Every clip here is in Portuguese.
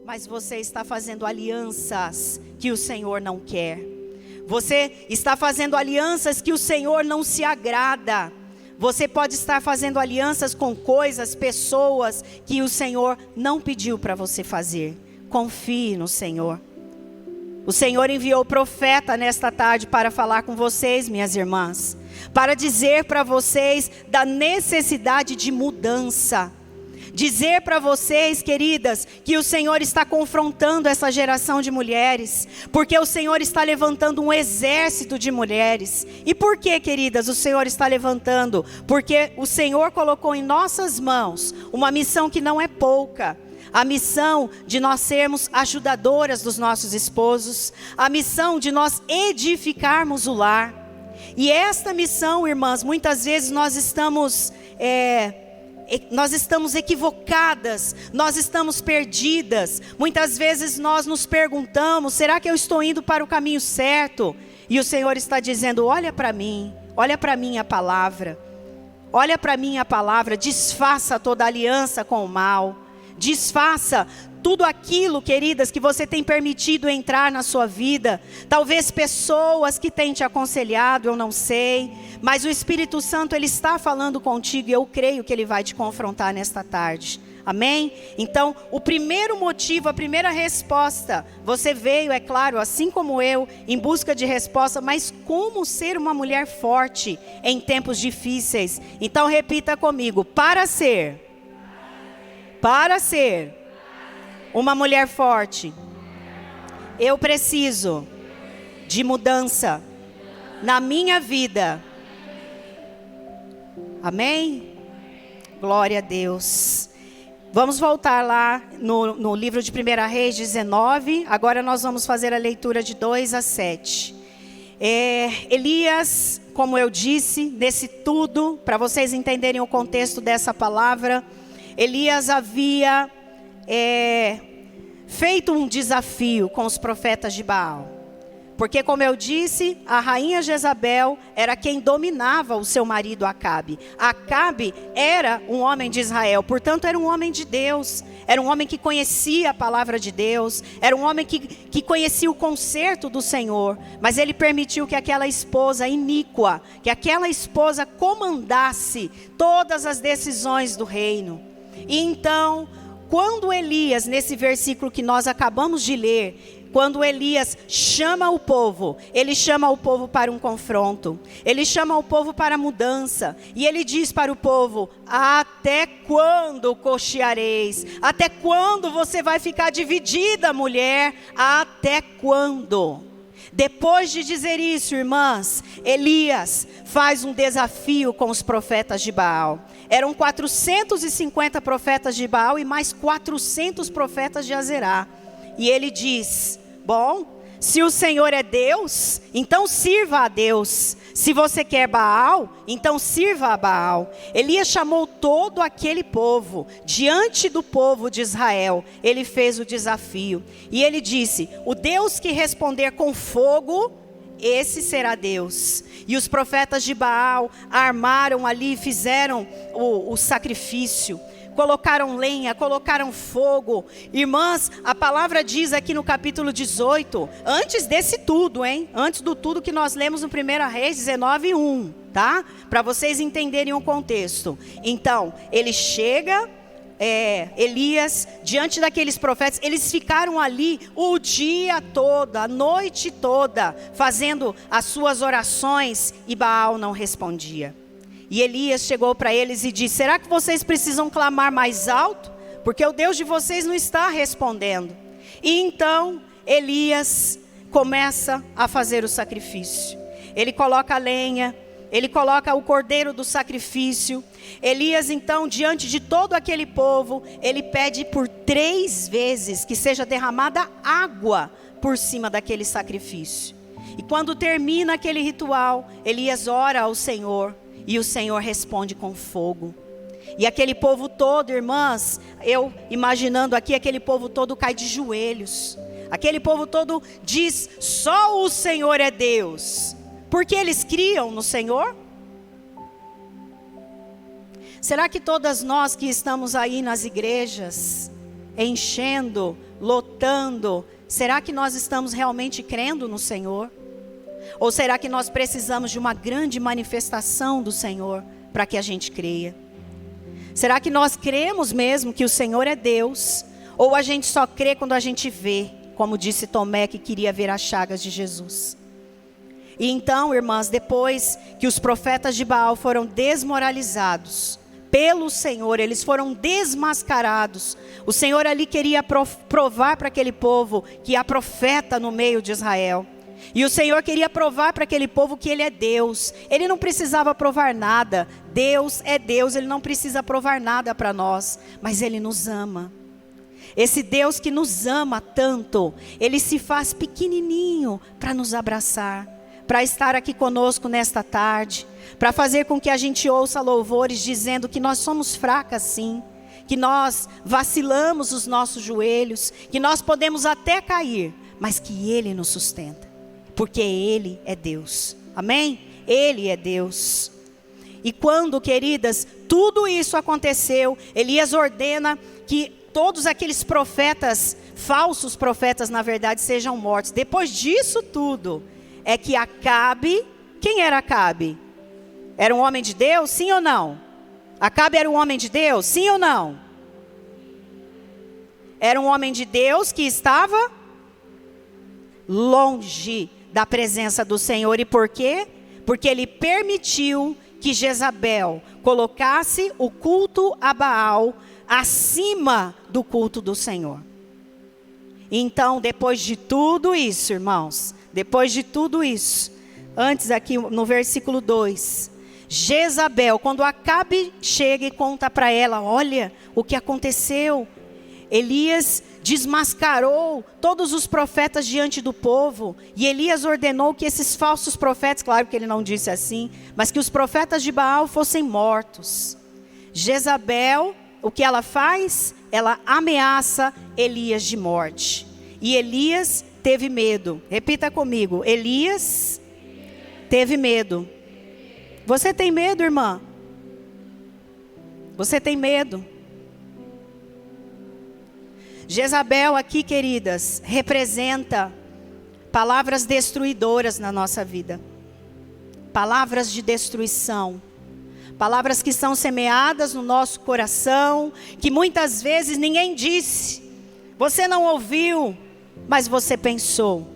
mas você está fazendo alianças que o Senhor não quer. Você está fazendo alianças que o Senhor não se agrada. Você pode estar fazendo alianças com coisas, pessoas que o Senhor não pediu para você fazer. Confie no Senhor. O Senhor enviou o profeta nesta tarde para falar com vocês, minhas irmãs, para dizer para vocês da necessidade de mudança. Dizer para vocês, queridas, que o Senhor está confrontando essa geração de mulheres, porque o Senhor está levantando um exército de mulheres. E por que, queridas, o Senhor está levantando? Porque o Senhor colocou em nossas mãos uma missão que não é pouca. A missão de nós sermos ajudadoras dos nossos esposos, a missão de nós edificarmos o lar. E esta missão, irmãs, muitas vezes nós estamos equivocadas, nós estamos perdidas. Muitas vezes nós nos perguntamos, será que eu estou indo para o caminho certo? E o Senhor está dizendo, olha para mim, olha para a minha palavra. Olha para a minha palavra, desfaça toda aliança com o mal. Desfaça tudo aquilo, queridas, que você tem permitido entrar na sua vida. Talvez pessoas que têm te aconselhado, eu não sei. Mas o Espírito Santo, Ele está falando contigo e eu creio que Ele vai te confrontar nesta tarde. Amém? Então, o primeiro motivo, a primeira resposta, você veio, é claro, assim como eu, em busca de resposta, mas como ser uma mulher forte em tempos difíceis? Então, repita comigo, para ser uma mulher forte, eu preciso de mudança na minha vida. Amém? Glória a Deus. Vamos voltar lá no livro de 1 Reis 19. Agora nós vamos fazer a leitura de 2 a 7. Elias, como eu disse, nesse tudo, para vocês entenderem o contexto dessa palavra, Elias havia feito um desafio com os profetas de Baal. Porque, como eu disse, a rainha Jezabel era quem dominava o seu marido Acabe. Acabe era um homem de Israel, portanto era um homem de Deus. Era um homem que conhecia a palavra de Deus. Era um homem que conhecia o conserto do Senhor. Mas ele permitiu que aquela esposa iníqua, que aquela esposa comandasse todas as decisões do reino. E então, quando Elias, nesse versículo que nós acabamos de ler, quando Elias chama o povo, ele chama o povo para um confronto, ele chama o povo para mudança, e ele diz para o povo, até quando cocheareis? Até quando você vai ficar dividida, mulher? Até quando? Depois de dizer isso, irmãs, Elias faz um desafio com os profetas de Baal. Eram 450 profetas de Baal e mais 400 profetas de Azerá. E ele diz, bom, se o Senhor é Deus, então sirva a Deus. Se você quer Baal, então sirva a Baal. Elias chamou todo aquele povo, diante do povo de Israel, ele fez o desafio. E ele disse, o Deus que responder com fogo, esse será Deus. E os profetas de Baal armaram ali, fizeram o sacrifício. Colocaram lenha, colocaram fogo. Irmãs, a palavra diz aqui no capítulo 18, antes desse tudo, antes do tudo que nós lemos no 1 Reis 19:1, tá? Para vocês entenderem o contexto. Então, ele chega, Elias, diante daqueles profetas, eles ficaram ali o dia todo, a noite toda, fazendo as suas orações, e Baal não respondia. E Elias chegou para eles e disse, será que vocês precisam clamar mais alto? Porque o Deus de vocês não está respondendo. E então, Elias começa a fazer o sacrifício. Ele coloca a lenha, ele coloca o cordeiro do sacrifício. Elias, então, diante de todo aquele povo, ele pede por 3 vezes que seja derramada água por cima daquele sacrifício. E quando termina aquele ritual, Elias ora ao Senhor. E o Senhor responde com fogo. E aquele povo todo, irmãs, eu imaginando aqui, aquele povo todo cai de joelhos. Aquele povo todo diz, só o Senhor é Deus. Porque eles criam no Senhor? Será que todas nós que estamos aí nas igrejas, enchendo, lotando, será que nós estamos realmente crendo no Senhor? Ou será que nós precisamos de uma grande manifestação do Senhor para que a gente creia? Será que nós cremos mesmo que o Senhor é Deus? Ou a gente só crê quando a gente vê, como disse Tomé, que queria ver as chagas de Jesus? E então, irmãs, depois que os profetas de Baal foram desmoralizados pelo Senhor, eles foram desmascarados. O Senhor ali queria provar para aquele povo que há profeta no meio de Israel. E o Senhor queria provar para aquele povo que Ele é Deus. Ele não precisava provar nada. Deus é Deus, Ele não precisa provar nada para nós. Mas Ele nos ama. Esse Deus que nos ama tanto, Ele se faz pequenininho para nos abraçar, para estar aqui conosco nesta tarde, para fazer com que a gente ouça louvores dizendo que nós somos fracas sim, que nós vacilamos os nossos joelhos, que nós podemos até cair, mas que Ele nos sustenta, porque Ele é Deus, amém? Ele é Deus. E quando, queridas, tudo isso aconteceu, Elias ordena que todos aqueles profetas, falsos profetas na verdade, sejam mortos. Depois disso tudo, é que Acabe, quem era Acabe? Era um homem de Deus, sim ou não? Acabe era um homem de Deus, sim ou não? Era um homem de Deus que estava longe da presença do Senhor. E por quê? Porque ele permitiu que Jezabel colocasse o culto a Baal acima do culto do Senhor. Então, depois de tudo isso, irmãos, depois de tudo isso, antes aqui no versículo 2, Jezabel, quando Acabe chega e conta para ela, olha o que aconteceu, Elias desmascarou todos os profetas diante do povo, e Elias ordenou que esses falsos profetas, claro que ele não disse assim, mas que os profetas de Baal fossem mortos. Jezabel, o que ela faz? Ela ameaça Elias de morte. E Elias teve medo. Repita comigo. Elias teve medo. Você tem medo, irmã? Você tem medo? Jezabel aqui, queridas, representa palavras destruidoras na nossa vida. Palavras de destruição. Palavras que são semeadas no nosso coração, que muitas vezes ninguém disse, você não ouviu, mas você pensou.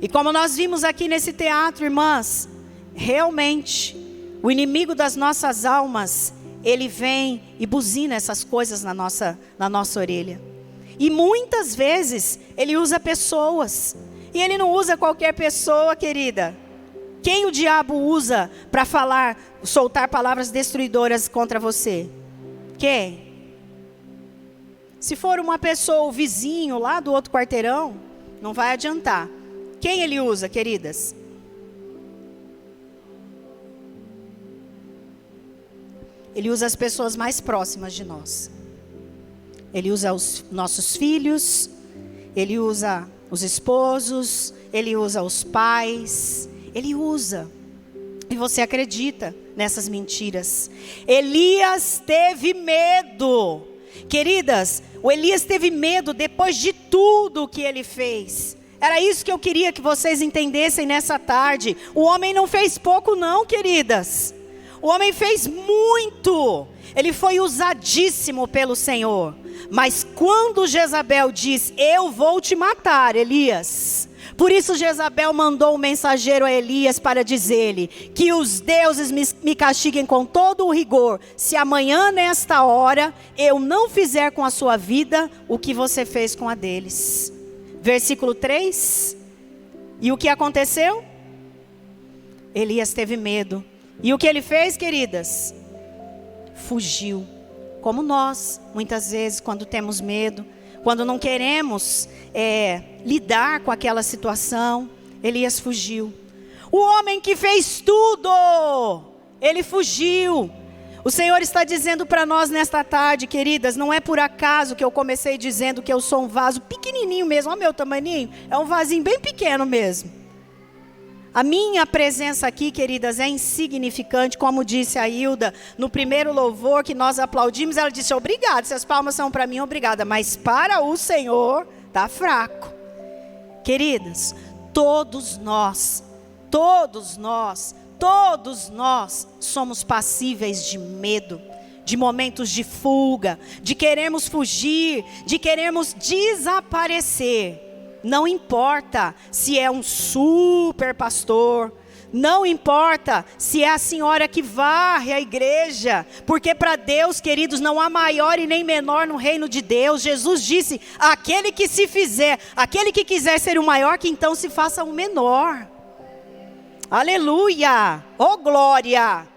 E como nós vimos aqui nesse teatro, irmãs, realmente, o inimigo das nossas almas, ele vem e buzina essas coisas na nossa orelha. E muitas vezes, ele usa pessoas, e ele não usa qualquer pessoa, querida. Quem o diabo usa para soltar palavras destruidoras contra você? Quem? Se for uma pessoa, o vizinho lá do outro quarteirão, não vai adiantar. Quem ele usa, queridas? Ele usa as pessoas mais próximas de nós. Ele usa os nossos filhos, ele usa os esposos, ele usa os pais. Ele usa. E você acredita nessas mentiras. Elias teve medo. Queridas, o Elias teve medo depois de tudo que ele fez. Era isso que eu queria que vocês entendessem nessa tarde. O homem não fez pouco não, queridas. O homem fez muito. Ele foi usadíssimo pelo Senhor. Mas quando Jezabel diz, eu vou te matar, Elias. Por isso Jezabel mandou um mensageiro a Elias para dizer-lhe que os deuses me castiguem com todo o rigor, se amanhã nesta hora eu não fizer com a sua vida o que você fez com a deles. Versículo 3. E o que aconteceu? Elias teve medo. E o que ele fez, queridas? Fugiu. Como nós, muitas vezes, quando temos medo, quando não queremos lidar com aquela situação, Elias fugiu. O homem que fez tudo, ele fugiu. O Senhor está dizendo para nós nesta tarde, queridas, não é por acaso que eu comecei dizendo que eu sou um vaso pequenininho mesmo, olha o meu tamaninho, é um vasinho bem pequeno mesmo. A minha presença aqui, queridas, é insignificante, como disse a Hilda no primeiro louvor que nós aplaudimos. Ela disse, obrigada, se as palmas são para mim, obrigada. Mas para o Senhor, está fraco. Queridas, todos nós somos passíveis de medo, de momentos de fuga, de querermos fugir, de querermos desaparecer. Não importa se é um super pastor, não importa se é a senhora que varre a igreja, porque para Deus, queridos, não há maior e nem menor no reino de Deus. Jesus disse, aquele que quiser ser o maior, que então se faça o menor. Aleluia, oh glória.